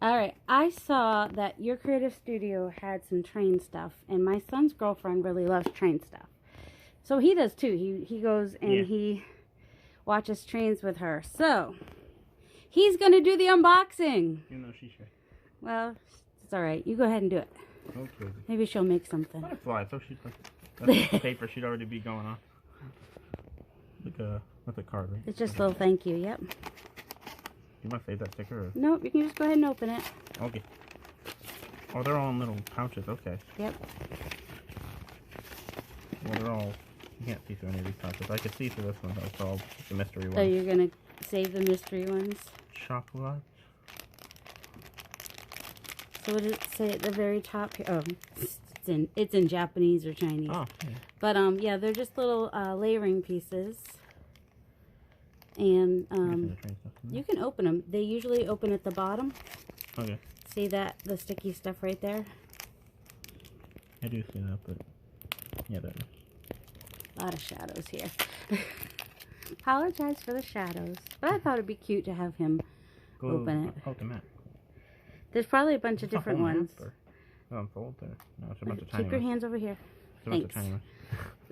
Alright, I saw that your creative studio had some train stuff, and my son's girlfriend really loves train stuff. So he does too. He goes and he watches trains with her. So, he's going to do the unboxing. Even though she's shy. Well, it's alright. You go ahead and do it. Okay. Maybe she'll make something. Butterfly, so she's like, that's the paper she'd already be going on. Like with a card, right? It's just a little thank you, yep. You want to save that sticker? Or? Nope, you can just go ahead and open it. Okay. Oh, they're all in little pouches, okay. Yep. Well, they're all, you can't see through any of these pouches. I could see through this one, that's all the mystery one. So you're going to save the mystery ones? Chocolate. So what does it say at the very top here? Oh, it's in Japanese or Chinese. Oh, yeah. But, yeah, they're just little layering pieces. And you can open them. They usually open at the bottom. Okay. See that? The sticky stuff right there? I do see that, but yeah, that. A lot of shadows here. Apologize for the shadows. But I thought it'd be cute to have him open it. Oh, the map. There's probably a bunch of different ones. Oh, unfold there. No, it's a bunch of tiny ones. Keep your hands over here. It's a bunch of tiny ones.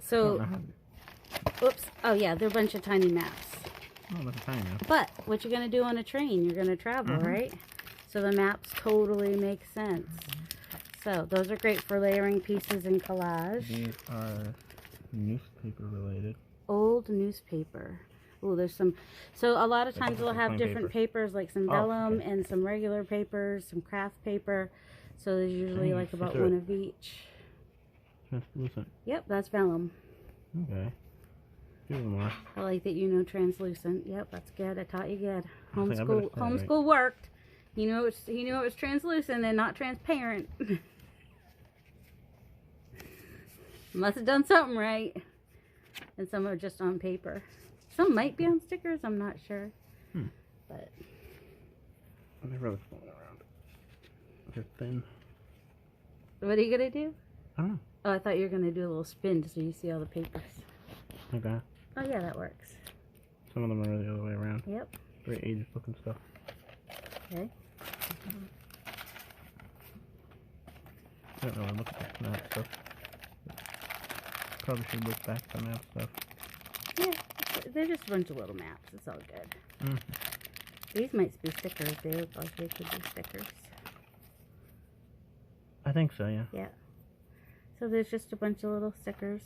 So, oops. Oh yeah, they're a bunch of tiny maps. Oh, that's a tiny map. But what you're going to do on a train, you're going to travel, right? So the maps totally make sense. So those are great for layering pieces and collage. These are newspaper related. Old newspaper. Oh, there's some. So a lot of times we'll have different papers, like some vellum and some regular papers, some craft paper. So there's usually like about one of each. Translucent. Yep, that's vellum. Okay. More. I like that you know translucent. Yep, that's good. I taught you good. Homeschool right. Worked. He knew it was translucent and not transparent. Must have done something right. And some are just on paper. Some might be on stickers. I'm not sure. But they're really falling around. They're thin. What are you gonna do? I don't know. Oh, I thought you were gonna do a little spin so you see all the papers. Okay. Oh yeah, that works. Some of them are the other way around. Yep. Very aged looking stuff. Okay. I don't really look at the map stuff. Probably should look back at the map stuff. Yeah, they're just a bunch of little maps. It's all good. These might be stickers. They look like they could be stickers. I think so, yeah. Yeah. So there's just a bunch of little stickers.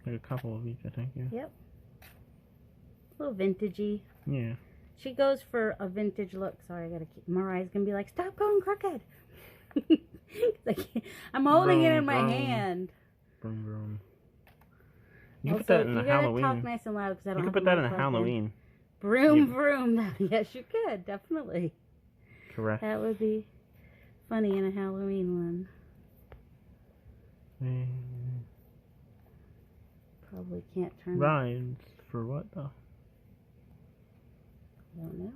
Like a couple of each, I think, yeah. Yep. A little vintagey. Yeah. She goes for a vintage look. Sorry, I gotta keep. Mariah's gonna be like, stop going crooked. I'm holding it in my hand. Broom, broom. You can put that in a Halloween. You gotta talk nice and loud because I don't. You can put that in a Halloween. Broom, broom. Yes, you could definitely. Correct. That would be funny in a Halloween one. Probably can't turn. Rides for what though? I don't know.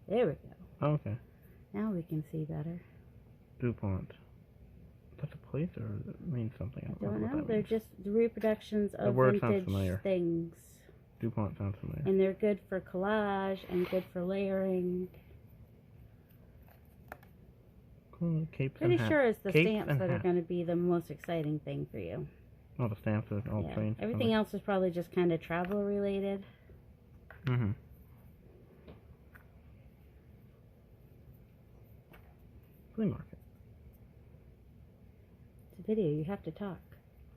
There we go. Oh, okay. Now we can see better. DuPont. That's a place or does it mean something? I don't know. They're just reproductions of vintage things. DuPont sounds familiar. And they're good for collage and good for layering. Cool. Capes Pretty and sure it's the Capes stamps that are going to be the most exciting thing for you. Oh, the stamps are all trains. Everything else is probably just kind of travel related. Mm-hmm. Flea market. It's a video. You have to talk.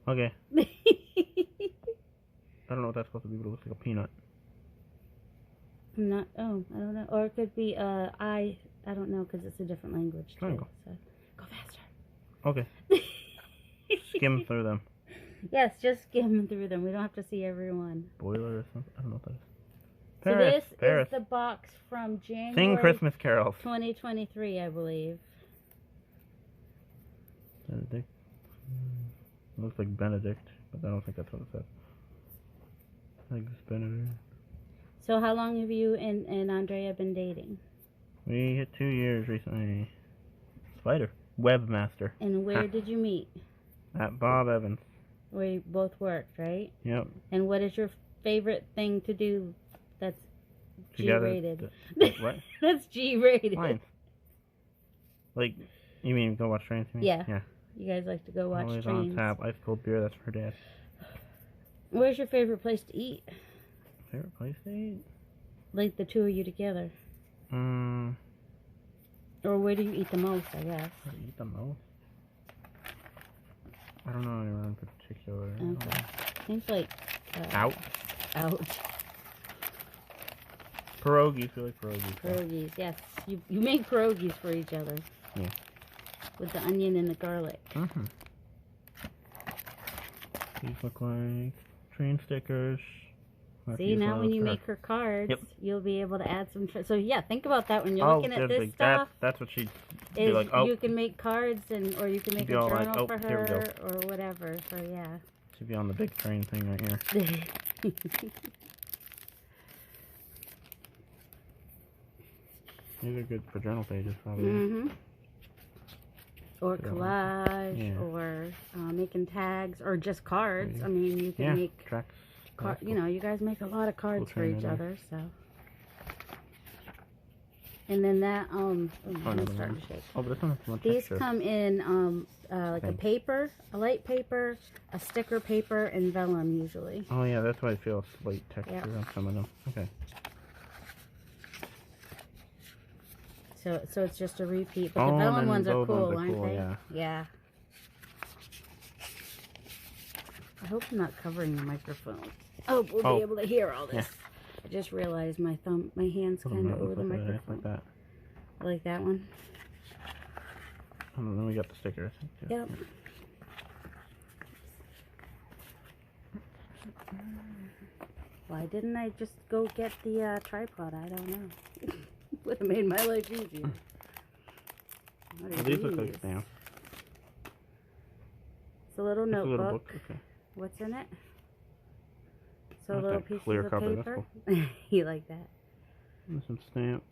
Okay. I don't know what that's supposed to be, but it looks like a peanut. I don't know. Or it could be, I don't know, because it's a different language, too. So, go faster. Okay. Skim through them. Yes, just skim through them. We don't have to see everyone. Boiler or something? I don't know what that is. Paris, so this is the box from January Sing Christmas carols. 2023, I believe. Benedict. Looks like Benedict, but I don't think that's what it says. Like Benedict. So how long have you and Andrea been dating? We hit 2 years recently. Spider. Webmaster. And where did you meet? At Bob Evans. Where you both worked, right? Yep. And what is your favorite thing to do that's G-rated. What? That's G-rated. Fine. Like, you mean go watch trains? Yeah. Yeah. You guys like to go watch Always trains. on tap. Ice cold beer. That's for her dad. Where's your favorite place to eat? Favorite place to eat? Like the two of you together. Or where do you eat the most, I guess? Where do you eat the most? I don't know anywhere in particular. Okay. Seems like... Out? Out. Pierogies. We like pierogies. Pierogies, yes. You make pierogies for each other. Yeah. With the onion and the garlic. Mm-hmm. These look like train stickers. See, now when you make her cards, yep. you'll be able to add some... So, yeah, think about that when you're looking at this stuff. That's what she'd be like, you can make cards, or you can make a journal like, for her, or whatever. So, yeah. She'd be on the big train thing right here. These are good for journal pages, probably. Mm-hmm. Or collage, or making tags, or just cards. I mean, you can make... Tracks. You know, you guys make a lot of cards for each other, so. And then that, I'm starting to shake. Oh, but this one has one These texture. come in, like a paper, a light paper, a sticker paper, and vellum usually. Oh yeah, that's why I feel a slight texture on some of them. Okay. So it's just a repeat, but the vellum ones are cool, aren't they? Yeah. Yeah. I hope I'm not covering the microphone. Oh, we'll be able to hear all this. Yeah. I just realized my hand's kind of over the microphone. Like that. I like that one. And then we got the sticker, I think. Yep. Why didn't I just go get the tripod? I don't know. Would have made my life easier. Well, these look like stamps. It's a little notebook. A little book. Okay. What's in it? So little pieces clear of cover. paper. Cool. You like that? And some stamp.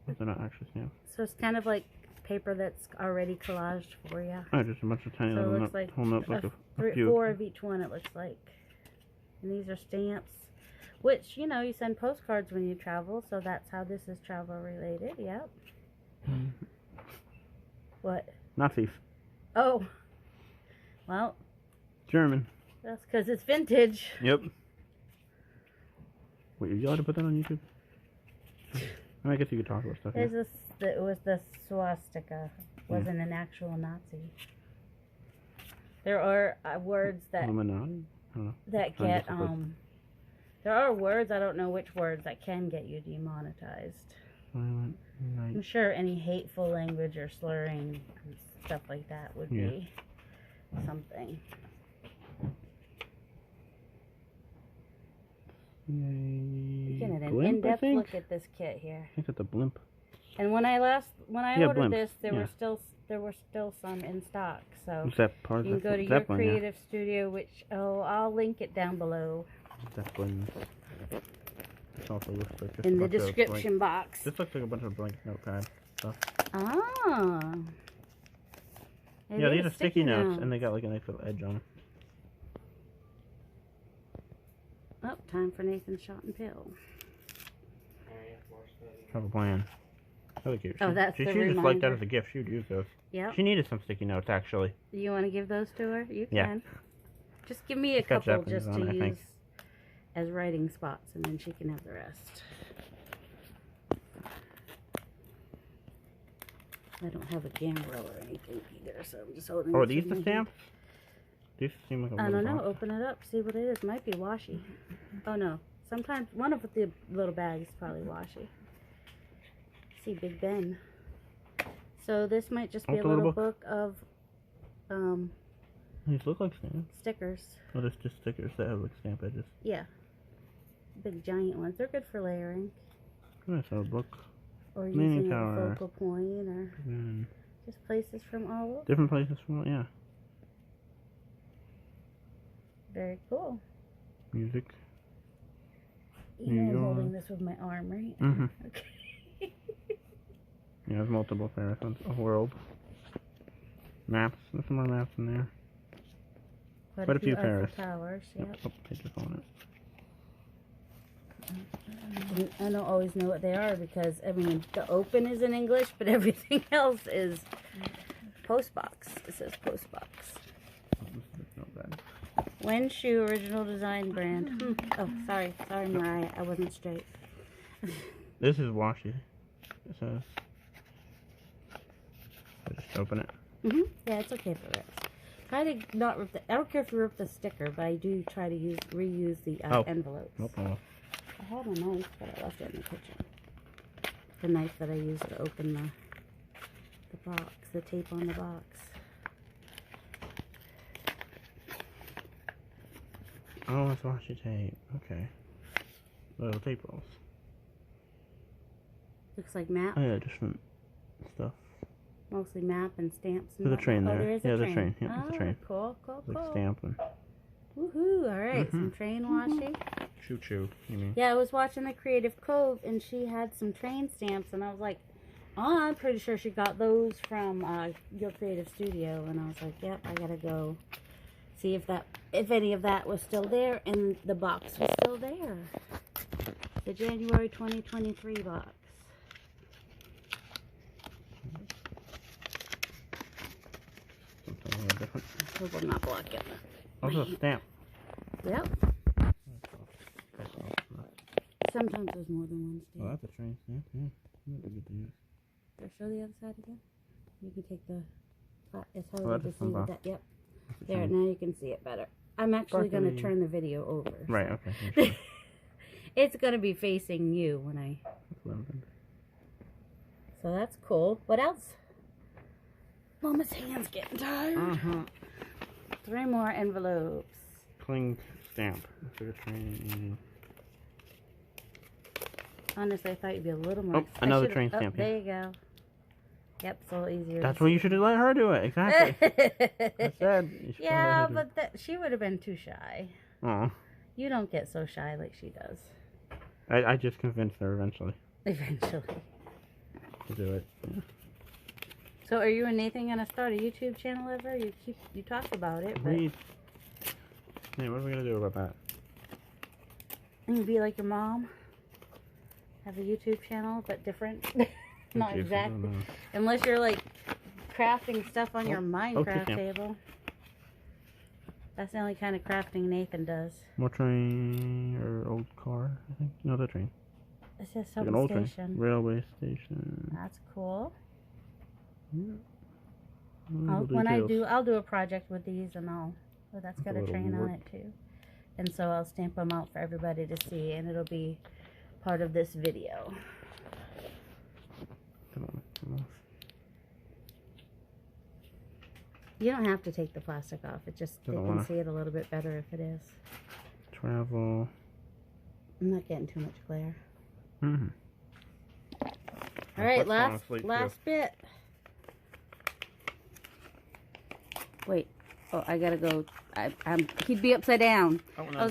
But they're not actually stamps. So it's kind of like paper that's already collaged for you. Oh, just a bunch of tiny little whole notebook of a few. 4 of each one, it looks like. And these are stamps, which, you know, you send postcards when you travel, so that's how this is travel related. Yep. What? Nazis. Oh. Well. German. That's because it's vintage. Yep. Wait, are you allowed to put that on YouTube? I guess you could talk about stuff. It was the swastika. Wasn't an actual Nazi. There are words that Illuminati? I don't know. That get there are words, I don't know which words, that can get you demonetized. Silent night. I'm sure any hateful language or slurring and stuff like that would be something. You're getting an in-depth look at this kit here. I think it's a blimp. And when I ordered blimp. this, there were still some in stock. So Is that part you can go to your creative studio, which I'll link it down below. Definitely. This also looks like just in the description box. This looks like a bunch of blank notepad stuff. Ah. Yeah, these are sticky notes, and they got like a nice little edge on them. Oh, time for Nathan's shot and pill. Have a plan. Really cute. Oh, that's she the just reminder. like that as a gift. She would use those. Yep. She needed some sticky notes, actually. You want to give those to her? You can. Yeah. Just give me a couple just on to it, use as writing spots, and then she can have the rest. I don't have a camera or anything either, so I'm just holding. Oh, are these the stamps? These seem like a I don't know. box. Open it up. See what it is. Might be washi. Oh no. Sometimes one of the little bags is probably washi. See Big Ben. So this might just be a little book of these look like stamps. Stickers. Oh, there's just stickers that have like stamp edges. Yeah. Big giant ones. They're good for layering. Nice little book. Or using a focal point, or just places from all over. Different places from, yeah. Very cool. Music. You know I'm holding this with my arm, right? Mm-hmm. Okay. Yeah, there's multiple Paris ones. A world. Maps. There's some more maps in there. Quite a few Paris. Towers, yep. Oh, pages on it. I don't always know what they are because, I mean, the open is in English, but everything else is postbox. It says postbox. Not bad. Wenshu original design brand. Oh, sorry. Sorry, Mariah. I wasn't straight. This is washi. It says. So just open it. Yeah, it's okay for it. Try to not rip the. I don't care if you rip the sticker, but I do try to reuse the envelopes. No problem. I had a knife, but I left it in the kitchen. The knife that I used to open the box, the tape on the box. Oh, it's washi tape. Okay. Little tape rolls. Looks like map. Oh yeah, different stuff. Mostly map and stamps. And There's a train there. There is yeah, a there's a train. Yeah, oh, there's a train. Cool. Like stamp and. Woohoo! All right, some train washi. Choo choo. You mean? Yeah, I was watching the Creative Cove, and she had some train stamps, and I was like, "Oh, I'm pretty sure she got those from Your Creative Studio." And I was like, "Yep, I gotta go see if any of that was still there," and the box was still there. The January 2023 box. Something a little different. I hope I'm not blocking it. Also a stamp. Yep. Sometimes there's more than one stamp. Oh, that's a train stamp. Yeah, that'd be good to use. Did I show the other side again? You can take the. It's Oh, hard to that's see from with box. that. Yep. There, now you can see it better. I'm actually going to turn the video over. Right. Okay. Yeah, sure. It's going to be facing you when I. That's what I'm thinking. So that's cool. What else? Mama's hand's getting tired. 3 more envelopes. Cling stamp. For the train. Honestly, I thought you'd be a little more. Oh, another train stamp. There you go. Yep, it's a little easier. That's what you should have let her do it. Exactly. I said. You should Yeah, let her do but she would have been too shy. it. Aw. You don't get so shy like she does. I just convinced her eventually Eventually. to do it. Yeah. So, are you and Nathan gonna start a YouTube channel ever? You talk about it, but Hey, what are we gonna do about that? you be like your mom. Have a YouTube channel, but different. Not Jeez, I exactly. don't know. Unless you're like crafting stuff on your Minecraft yeah. table. That's the only kind of crafting Nathan does. More train or old car, I think. No, the train. It says Like some an old station. train. Railway station. That's cool. Yeah. When I'll do a project with these, and that's got a train on it too. And so I'll stamp them out for everybody to see, and it'll be part of this video. Come on. You don't have to take the plastic off. It just they can see it a little bit better if it is. Travel. I'm not getting too much glare. Mm-hmm. All right, last bit. Wait. Oh, I gotta go. He'd be upside down. Oh, I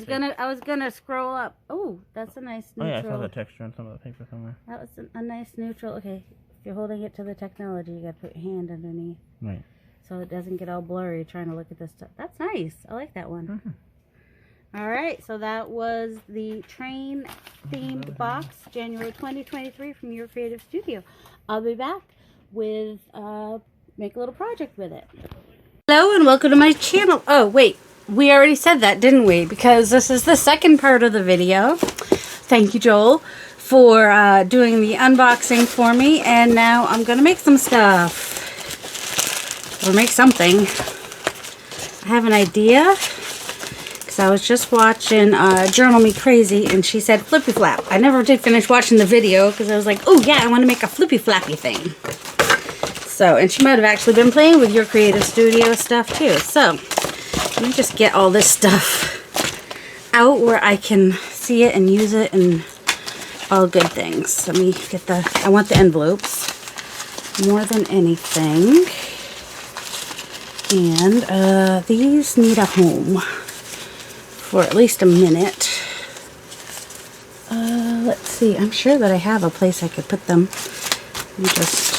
was gonna scroll up. Oh, that's a nice neutral. Oh yeah, I saw the texture on some of the paper somewhere. That was a nice neutral. Okay, if you're holding it to the technology, you gotta put your hand underneath. Right. So it doesn't get all blurry trying to look at this stuff. That's nice. I like that one. All right, so that was the train themed box, January 2023 from Your Creative Studio. I'll be back with make a little project with it. Hello and welcome to my channel. Oh wait, we already said that, didn't we? Because this is the second part of the video. Thank you, Joel, for doing the unboxing for me. And now I'm gonna make some stuff. Or make something. I have an idea. Because I was just watching Journal Me Crazy, and she said flippy flap. I never did finish watching the video because I was like, oh yeah, I want to make a flippy flappy thing. So, and she might have actually been playing with Your Creative Studio stuff too. So, let me just get all this stuff out where I can see it and use it and all good things. Let me get I want the envelopes more than anything. And these need a home for at least a minute. Let's see. I'm sure that I have a place I could put them. Let me just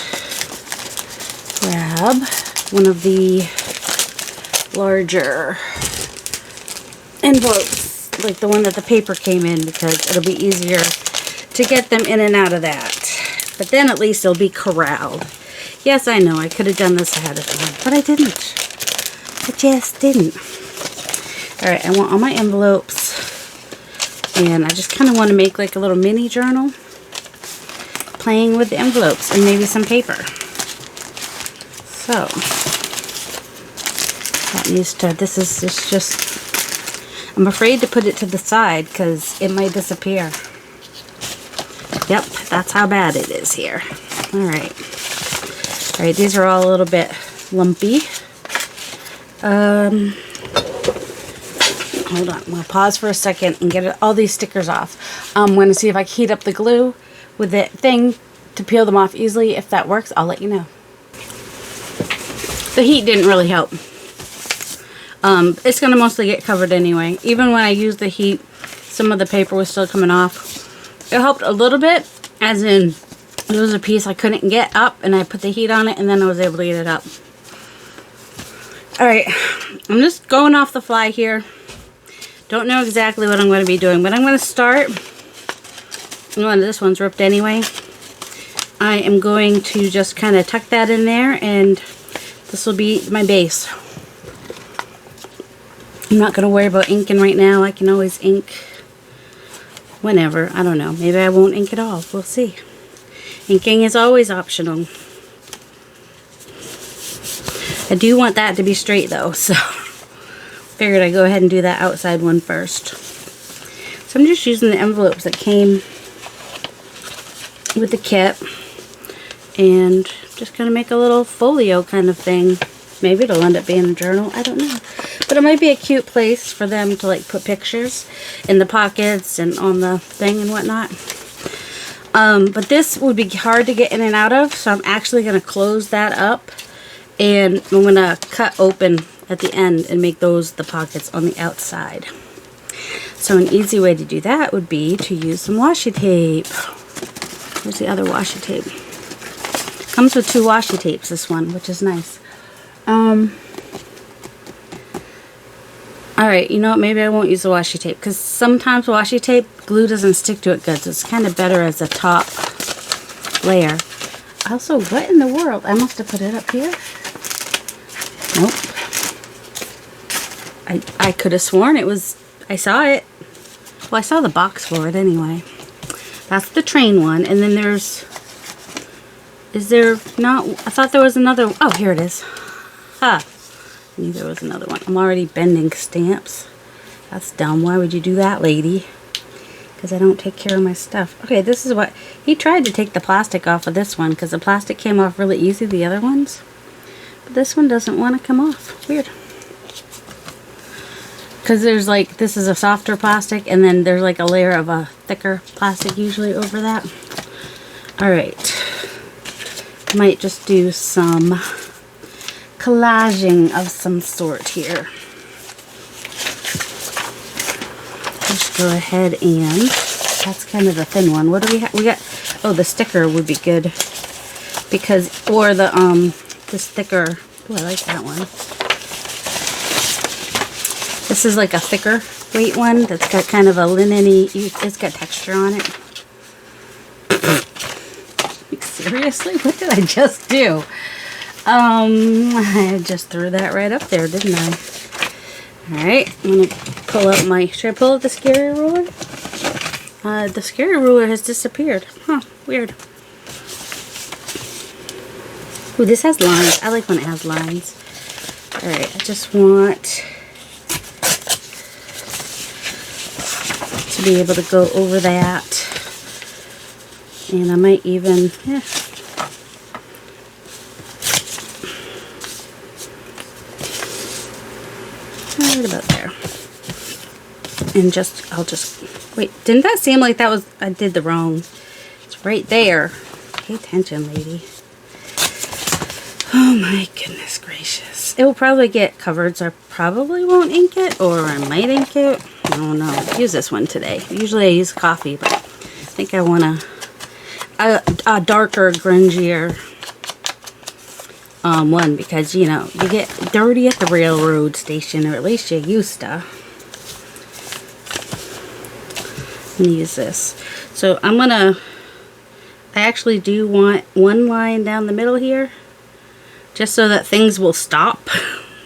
grab one of the larger envelopes like the one that the paper came in, because it'll be easier to get them in and out of that. But then at least they'll be corralled. Yes, I know, I could have done this ahead of time, but I didn't. I just didn't. Alright, I want all my envelopes, and I just kind of want to make like a little mini journal, playing with the envelopes and maybe some paper. So, that needs to, this is just, I'm afraid to put it to the side because it might disappear. Yep, that's how bad it is here. Alright. Alright, these are all a little bit lumpy. Hold on, I'm going to pause for a second and get all these stickers off. I'm going to see if I can heat up the glue with the thing to peel them off easily. If that works, I'll let you know. The heat didn't really help. It's going to mostly get covered anyway. Even when I used the heat, some of the paper was still coming off. It helped a little bit, as in there was a piece I couldn't get up and I put the heat on it and then I was able to get it up. Alright, I'm just going off the fly here. Don't know exactly what I'm going to be doing, but I'm going to start. Well, this one's ripped anyway. I am going to just kind of tuck that in there, and this will be my base. I'm not going to worry about inking right now. I can always ink whenever. I don't know. Maybe I won't ink at all. We'll see. Inking is always optional. I do want that to be straight though, so figured I'd go ahead and do that outside one first. So I'm just using the envelopes that came with the kit, and just gonna make a little folio kind of thing. Maybe it'll end up being a journal, I don't know. But it might be a cute place for them to like put pictures in the pockets and on the thing and whatnot. But this would be hard to get in and out of, so I'm actually gonna close that up, and I'm gonna cut open at the end and make those the pockets on the outside. So an easy way to do that would be to use some washi tape. Where's the other washi tape? Comes with 2 washi tapes, this one, which is nice. Alright, you know what, maybe I won't use the washi tape, because sometimes washi tape, glue doesn't stick to it good, so it's kind of better as a top layer. Also, what in the world? I must have put it up here. Nope. I could have sworn it was, I saw it. Well, I saw the box for it anyway. That's the train one, and then there's, is there not, I thought there was another, oh, here it is. Ha. I knew there was another one. I'm already bending stamps. That's dumb. Why would you do that, lady? Because I don't take care of my stuff. Okay, this is what, he tried to take the plastic off of this one, because the plastic came off really easy, the other ones. But this one doesn't want to come off. Weird. Because there's like, this is a softer plastic, and then there's like a layer of a thicker plastic usually over that. Alright. Might just do some collaging of some sort here. Just go ahead and, that's kind of the thin one. What do we have? We got, oh, the sticker would be good. Because, or the, this thicker, oh, I like that one. This is like a thicker weight one that's got kind of a linen-y, it's got texture on it. Seriously? What did I just do? I just threw that right up there, didn't I? Alright, I'm going to pull out my, should I pull out the scary ruler? The scary ruler has disappeared. Huh, weird. Ooh, this has lines. I like when it has lines. Alright, I just want to be able to go over that. And I might even, right about there. And just, I'll just, wait, didn't that seem like that was, I did the wrong, it's right there. Pay attention, lady. Oh my goodness gracious. It will probably get covered, so I probably won't ink it, or I might ink it. I don't know. I'll use this one today. Usually I use coffee, but I think I want a darker, grungier one, because, you know, you get dirty at the railroad station, or at least you used to. and use this. So I actually do want one line down the middle here, just so that things will stop.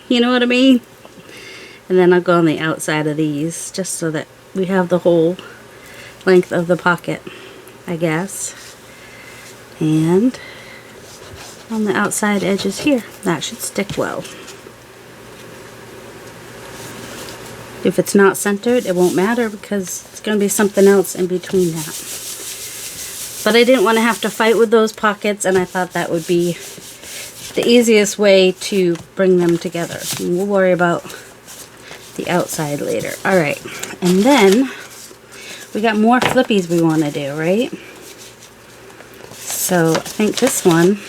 You know what I mean? And then I'll go on the outside of these, just so that we have the whole length of the pocket, I guess. And on the outside edges here, that should stick well. If it's not centered, it won't matter because it's going to be something else in between that. But I didn't want to have to fight with those pockets, and I thought that would be the easiest way to bring them together. And we'll worry about the outside later. Alright, and then we got more flippies we want to do, right? So I think this one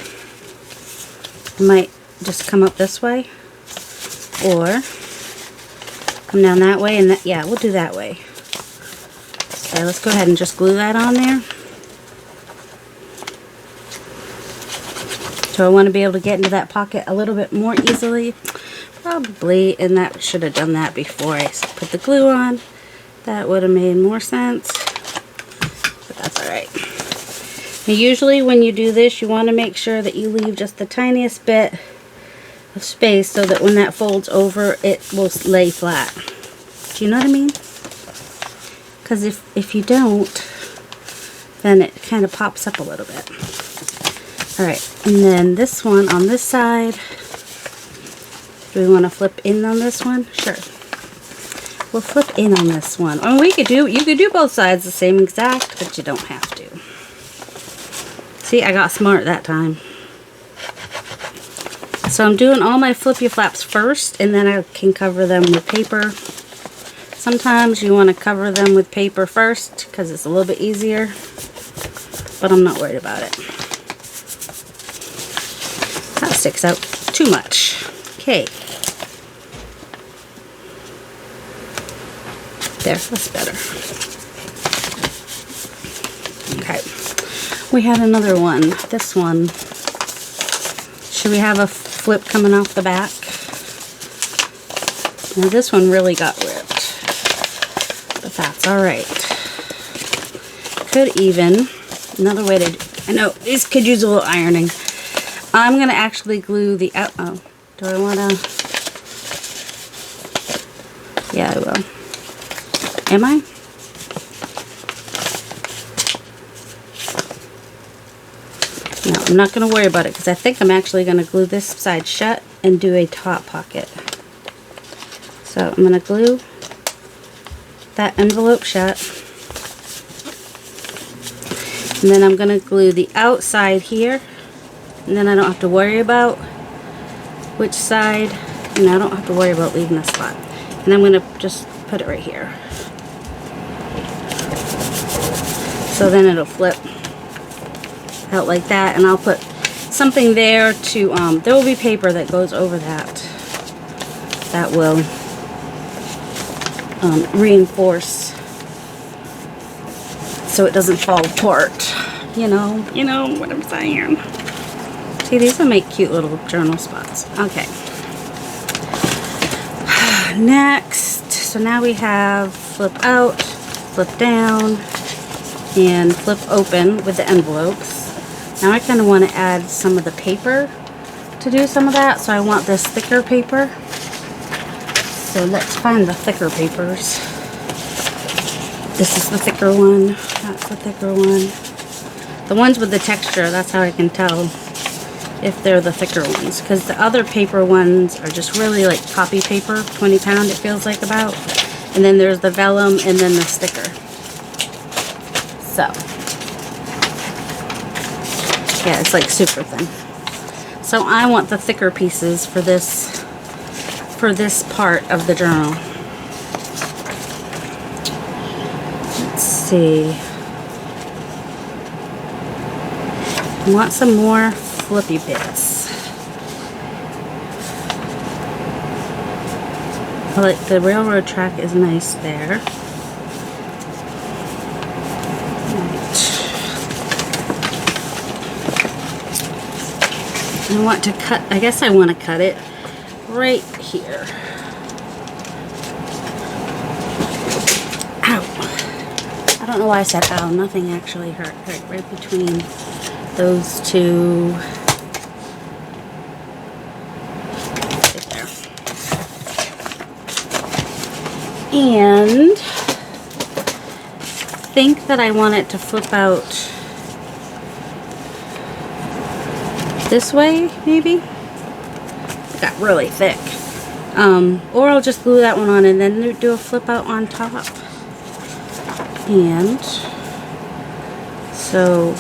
might just come up this way, or come down that way, and yeah, we'll do that way. Okay, let's go ahead and just glue that on there. So I want to be able to get into that pocket a little bit more easily, probably, and that should have done that before I put the glue on. That would have made more sense, but that's alright. Usually when you do this, you want to make sure that you leave just the tiniest bit of space so that when that folds over, it will lay flat. Do you know what I mean? Because if you don't, then it kind of pops up a little bit. Alright, and then this one on this side, do we want to flip in on this one? Sure. We'll flip in on this one. I mean, you could do both sides the same exact, but you don't have to. See, I got smart that time. So I'm doing all my flippy flaps first, and then I can cover them with paper. Sometimes you want to cover them with paper first because it's a little bit easier, but I'm not worried about it. That sticks out too much. Okay. There, that's better. Okay. We had another one. This one. Should we have a flip coming off the back? Now this one really got ripped, but that's alright. Could even, another way to, I know these could use a little ironing. I'm going to actually glue the out, oh, do I want to, yeah I will. Am I? No, I'm not going to worry about it because I think I'm actually going to glue this side shut and do a top pocket. So I'm going to glue that envelope shut. And then I'm going to glue the outside here. And then I don't have to worry about which side. And I don't have to worry about leaving the spot. And I'm going to just put it right here. So then it'll flip out like that, and I'll put something there to, there will be paper that goes over that. That will reinforce so it doesn't fall apart. You know what I'm saying. See, these will make cute little journal spots. Okay. Next, so now we have flip out, flip down, and flip open with the envelopes. Now I kind of want to add some of the paper to do some of that, so I want this thicker paper. So let's find the thicker papers. This is the thicker one, that's the thicker one. The ones with the texture, that's how I can tell if they're the thicker ones, because the other paper ones are just really like copy paper, 20 pound it feels like about. And then there's the vellum and then the sticker. So, yeah, it's like super thin. So I want the thicker pieces for this part of the journal. Let's see. I want some more flippy bits. Like the railroad track is nice there. I want to cut, I guess I want to cut it right here. Ow. I don't know why I said ow. Nothing actually hurt. Right between those two. Right there. And I think that I want it to flip out this way, maybe. It got really thick. Or I'll just glue that one on and then do a flip out on top. And so I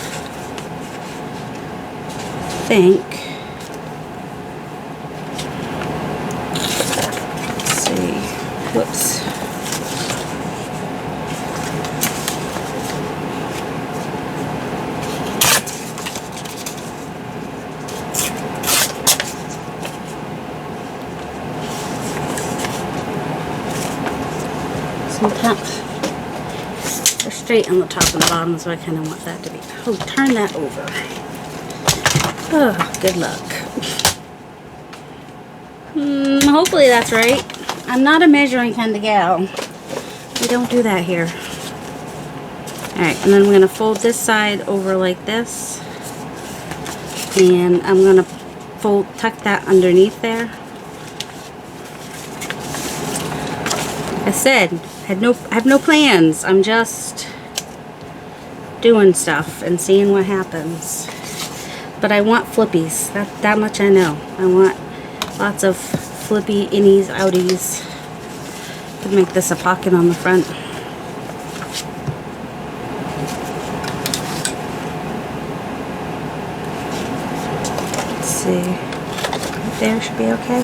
think, let's see, whoops. Sometimes they're straight on the top and the bottom, so I kind of want that to be. Oh, turn that over. Oh, good luck. Hopefully that's right. I'm not a measuring kind of gal. We don't do that here. Alright, and then I'm going to fold this side over like this. And I'm going to tuck that underneath there. I said, I have no plans. I'm just doing stuff and seeing what happens. But I want flippies. That much I know. I want lots of flippy innies, outies. Could make this a pocket on the front. Let's see. Right there should be okay.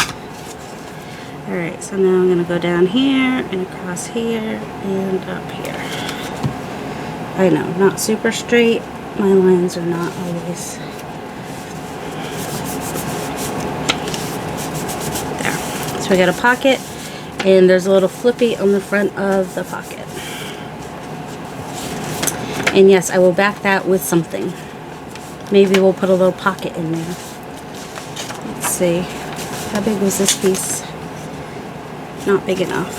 Alright, so now I'm going to go down here and across here and up here. I know, not super straight. My lines are not always. There. So we got a pocket and there's a little flippy on the front of the pocket. And yes, I will back that with something. Maybe we'll put a little pocket in there. Let's see. How big was this piece? Not big enough.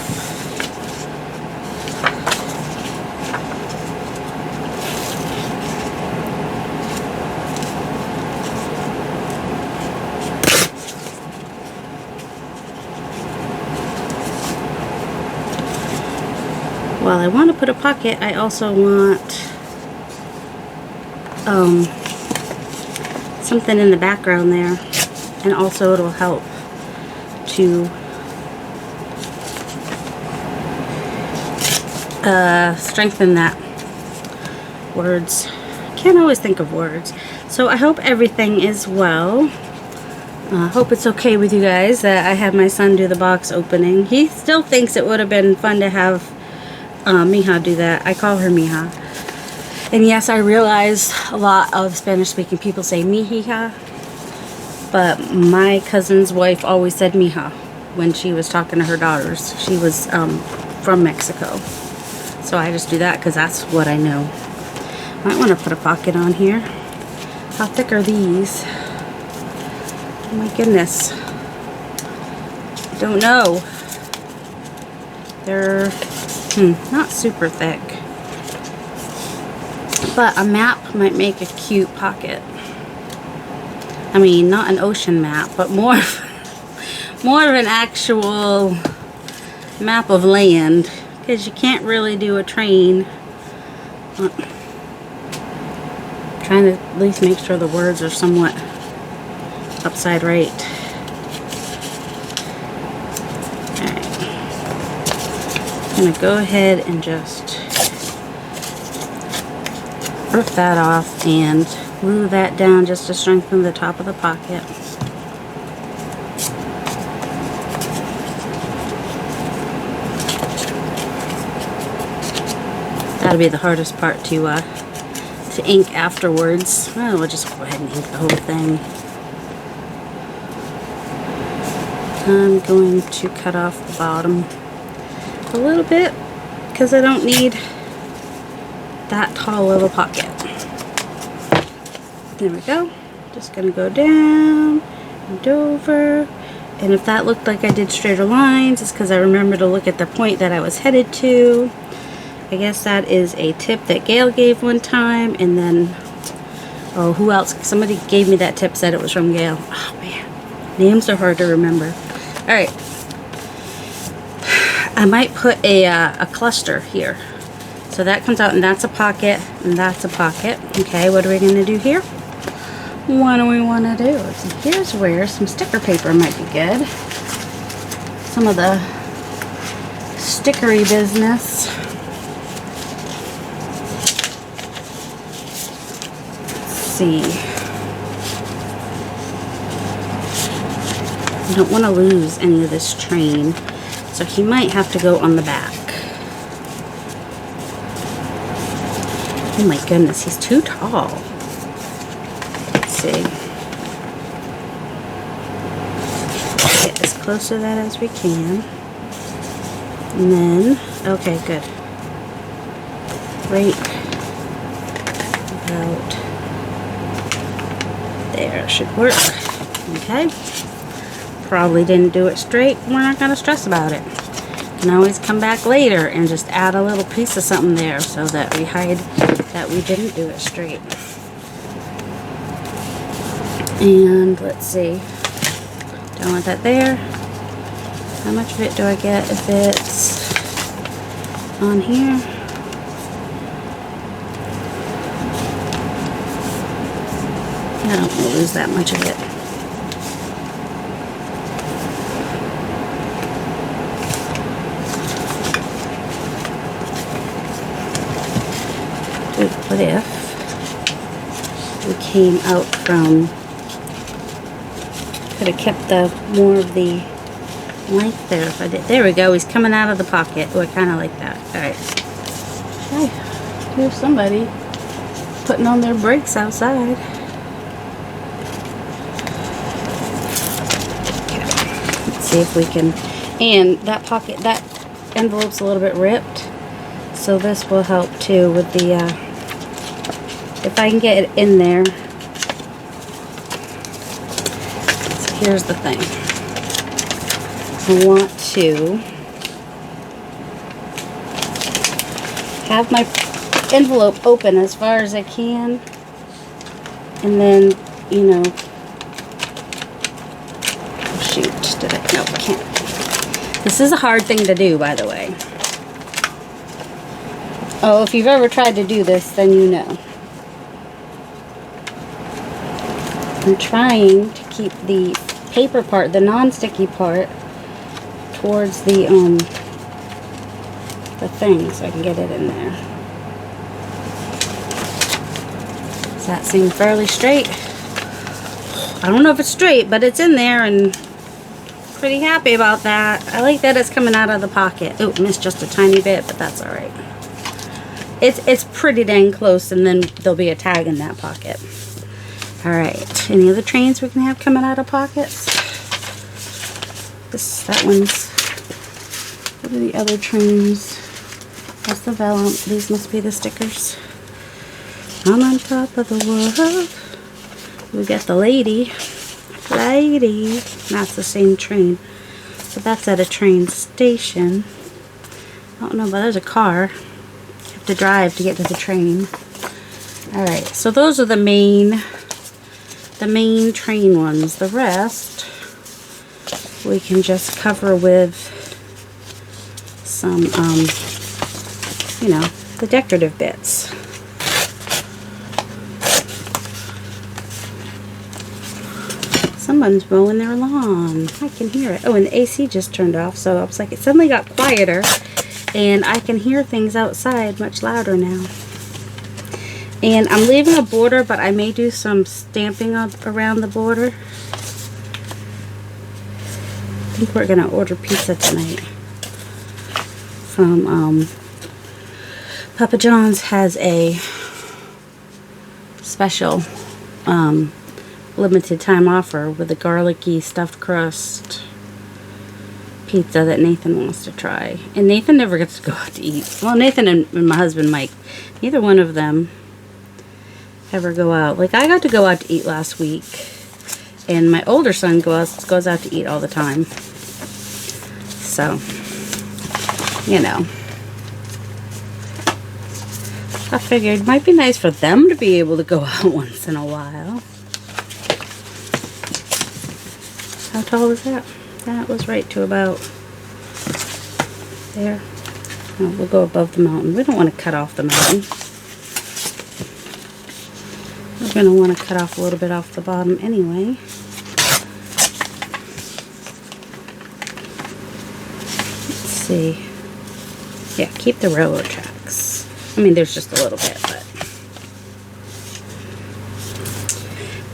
While I want to put a pocket, I also want something in the background there, and also it'll help to strengthen that. Words. Can't always think of words. So I hope everything is well. Hope it's okay with you guys that I had my son do the box opening. He still thinks it would have been fun to have Mija do that. I call her Mija. And yes, I realize a lot of Spanish-speaking people say Mijija, but my cousin's wife always said Mija when she was talking to her daughters. She was from Mexico. So I just do that because that's what I know. Might want to put a pocket on here. How thick are these? Oh my goodness. Don't know. They're not super thick. But a map might make a cute pocket. I mean, not an ocean map, but more of an actual map of land. Because you can't really do a train. Trying to at least make sure the words are somewhat upside right. Alright. I'm going to go ahead and just rip that off and glue that down just to strengthen the top of the pocket. That'll be the hardest part to ink afterwards. Well, we'll just go ahead and ink the whole thing. I'm going to cut off the bottom a little bit because I don't need that tall of a pocket. There we go. Just gonna go down and over. And if that looked like I did straighter lines, it's because I remember to look at the point that I was headed to. I guess that is a tip that Gail gave one time, and then, oh, who else? Somebody gave me that tip, said it was from Gail. Oh, man. Names are hard to remember. All right. I might put a cluster here. So that comes out, and that's a pocket, and that's a pocket. Okay, what are we going to do here? What do we want to do? So here's where some sticker paper might be good. Some of the stickery business. Let's see. I don't want to lose any of this train, so he might have to go on the back. Oh my goodness, he's too tall. Let's see. Get as close to that as we can. And then, okay, good. Right about there should work. Okay. Probably didn't do it straight. We're not going to stress about it. Can always come back later and just add a little piece of something there so that we hide that we didn't do it straight. And let's see. Don't want that there. How much of it do I get if it's on here? I don't want to lose that much of it. What if we came out from, could have kept the more of the length there if I did. There we go, he's coming out of the pocket. Oh, I kind of like that. Alright. Okay. Here's somebody putting on their brakes outside. Okay. Let's see if we can, and that pocket, that envelope's a little bit ripped, so this will help too with the if I can get it in there. So here's the thing. I want to have my envelope open as far as I can, and then, you know, oh shoot, did I? No, I can't. This is a hard thing to do, by the way. Oh, if you've ever tried to do this, then you know. I'm trying to keep the paper part, the non-sticky part, towards the thing so I can get it in there. Does that seem fairly straight? I don't know if it's straight, but it's in there, and pretty happy about that. I like that it's coming out of the pocket. Oh, missed just a tiny bit, but that's alright. It's pretty dang close, and then there'll be a tag in that pocket. Alright, any other trains we can have coming out of pockets? That one's, what are the other trains? That's the vellum. These must be the stickers. I'm on top of the world. We got the lady. That's the same train. But that's at a train station. I don't know, but there's a car. You have to drive to get to the train. Alright, so those are the main train ones. The rest we can just cover with some, you know, the decorative bits. Someone's mowing their lawn. I can hear it. Oh, and the AC just turned off, so I was like, it suddenly got quieter, and I can hear things outside much louder now. And I'm leaving a border, but I may do some stamping around the border. I think we're gonna order pizza tonight from Papa John's. Has a special limited time offer with a garlicky stuffed crust pizza that Nathan wants to try. And Nathan never gets to go out to eat. Well, Nathan and my husband Mike, neither one of them ever go out. Like, I got to go out to eat last week, and my older son goes out to eat all the time. So, you know. I figured it might be nice for them to be able to go out once in a while. How tall was that? That was right to about there. Oh, we'll go above the mountain. We don't want to cut off the mountain. We're going to want to cut off a little bit off the bottom anyway. Let's see. Yeah, keep the railroad tracks. I mean, there's just a little bit, but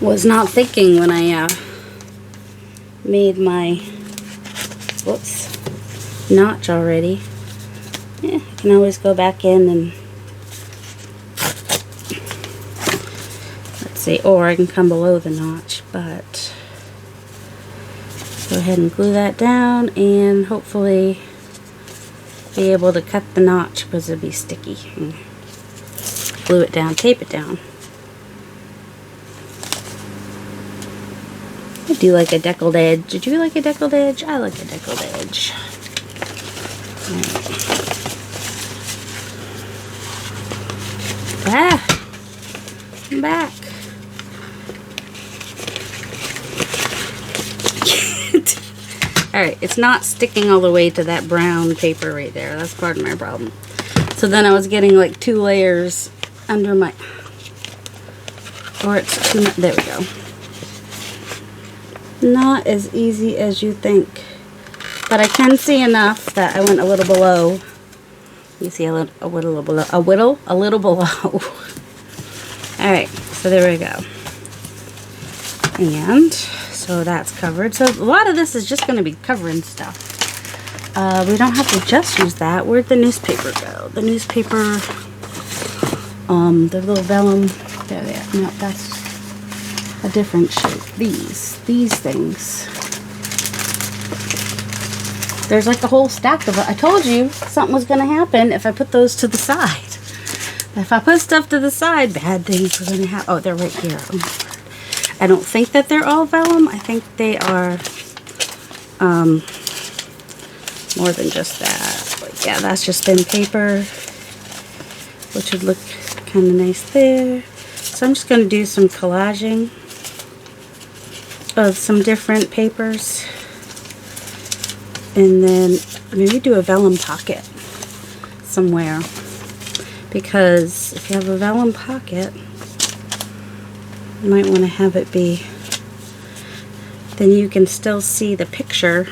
was not thinking when I made my notch already. Yeah, I can always go back in and let's see, or I can come below the notch, but go ahead and glue that down and hopefully be able to cut the notch because it'll be sticky. And glue it down, tape it down. I do like a deckled edge. Did you like a deckled edge? I like a deckled edge. Ah, I'm back. Alright, it's not sticking all the way to that brown paper right there. That's part of my problem. So then I was getting like 2 layers under my... Or it's too much. There we go. Not as easy as you think. But I can see enough that I went a little below. You see a little below. A little below. Alright, so there we go. And so that's covered. So a lot of this is just going to be covering stuff. We don't have to just use that. Where'd the newspaper go? The newspaper, the little vellum. There they are. No, that's a different shape. These things. There's like a whole stack of it. I told you something was going to happen if I put those to the side. If I put stuff to the side, bad things are going to happen. Oh, they're right here. Oh, I don't think that they're all vellum. I think they are more than just that. But yeah, that's just thin paper, which would look kind of nice there. So I'm just going to do some collaging of some different papers. And then maybe do a vellum pocket somewhere. Because if you have a vellum pocket, you might want to have it be, then you can still see the picture.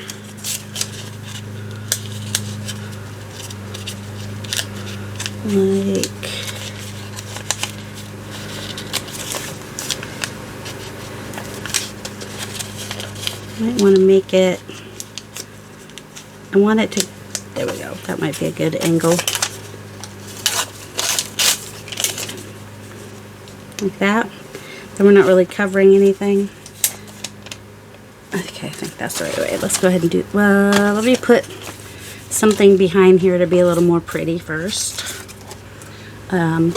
Like, might want to make it, I want it to, there we go, that might be a good angle. Like that. Then we're not really covering anything. Okay, I think that's the right way. Let's go ahead and do, well, let me put something behind here to be a little more pretty first. That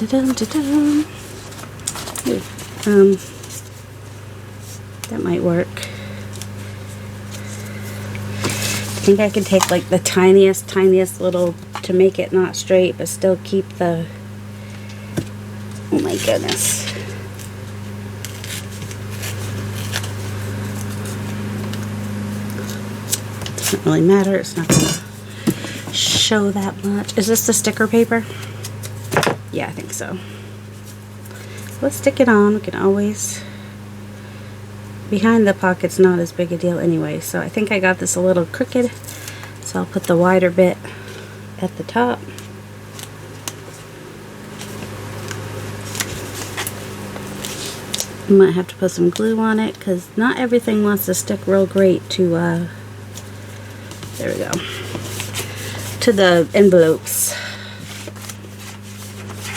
might work. I think I could take like the tiniest little to make it not straight, but still keep the, oh my goodness. Doesn't really matter. It's not going to show that much. Is this the sticker paper? Yeah, I think so. Let's stick it on. We can always, behind the pocket's not as big a deal anyway, so I think I got this a little crooked, so I'll put the wider bit at the top. I might have to put some glue on it because not everything wants to stick real great to, there we go, to the envelopes.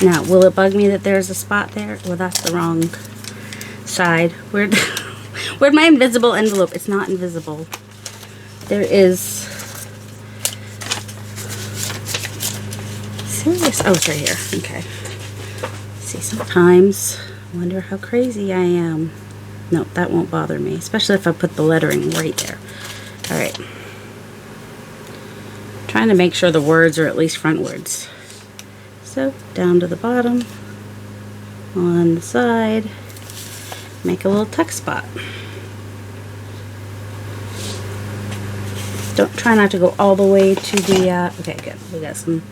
Now, will it bug me that there's a spot there? Well, that's the wrong side. Where'd my invisible envelope? It's not invisible. There is... Serious? Oh, it's right here. Okay. See, sometimes I wonder how crazy I am. No, that won't bother me, especially if I put the lettering right there. Alright. Trying to make sure the words are at least frontwards. So down to the bottom, on the side, make a little tuck spot. Don't try not to go all the way to the, okay, good, we got some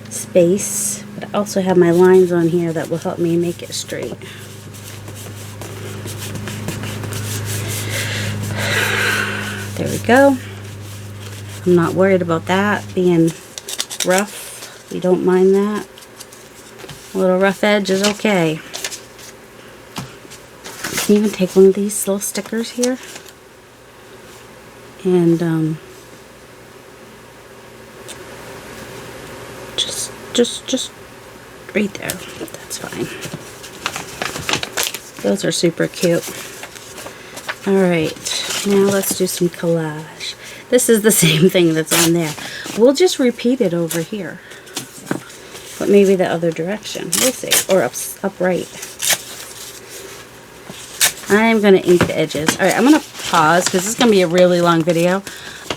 space, but I also have my lines on here that will help me make it straight. There we go. I'm not worried about that being rough. We don't mind that. A little rough edge is okay. You can even take one of these little stickers here and just right there. That's fine. Those are super cute. Alright, now let's do some collage. This is the same thing that's on there. We'll just repeat it over here. But maybe the other direction. We'll see. Or upright. I'm going to ink the edges. Alright, I'm going to pause because this is going to be a really long video.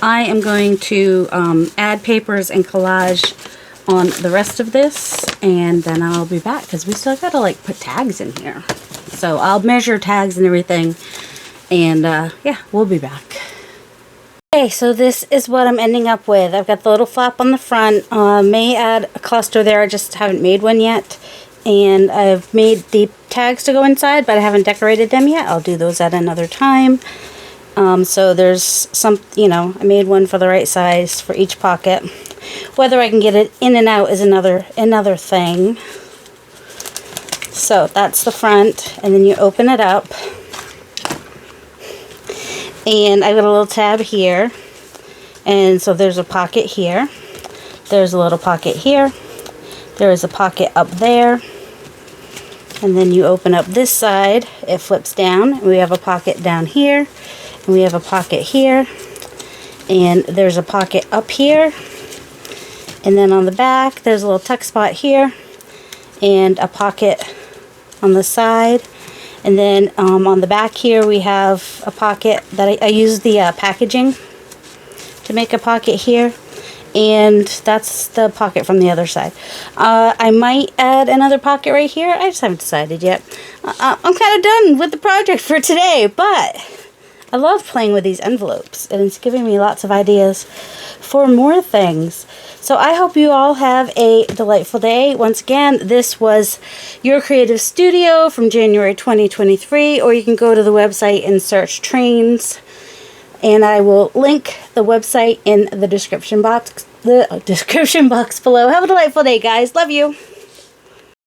I am going to add papers and collage on the rest of this, and then I'll be back because we still got to like put tags in here. So I'll measure tags and everything, and yeah, we'll be back. Okay, so this is what I'm ending up with. I've got the little flap on the front. May add a cluster there. I just haven't made one yet. And I've made the tags to go inside, but I haven't decorated them yet. I'll do those at another time. So there's some, you know, I made one for the right size for each pocket. Whether I can get it in and out is another thing. So that's the front, and then you open it up. And I got a little tab here, and so there's a pocket here, there's a little pocket here, there is a pocket up there, and then you open up this side, it flips down, and we have a pocket down here, and we have a pocket here, and there's a pocket up here, and then on the back there's a little tuck spot here, and a pocket on the side. And then on the back here we have a pocket that I used the packaging to make a pocket here. And that's the pocket from the other side. I might add another pocket right here. I just haven't decided yet. I'm kind of done with the project for today, but I love playing with these envelopes. And it's giving me lots of ideas for more things. So I hope you all have a delightful day. Once again, this was Your Creative Studio from January 2023, or you can go to the website and search trains, and I will link the website in the description box below. Have a delightful day, guys. Love you.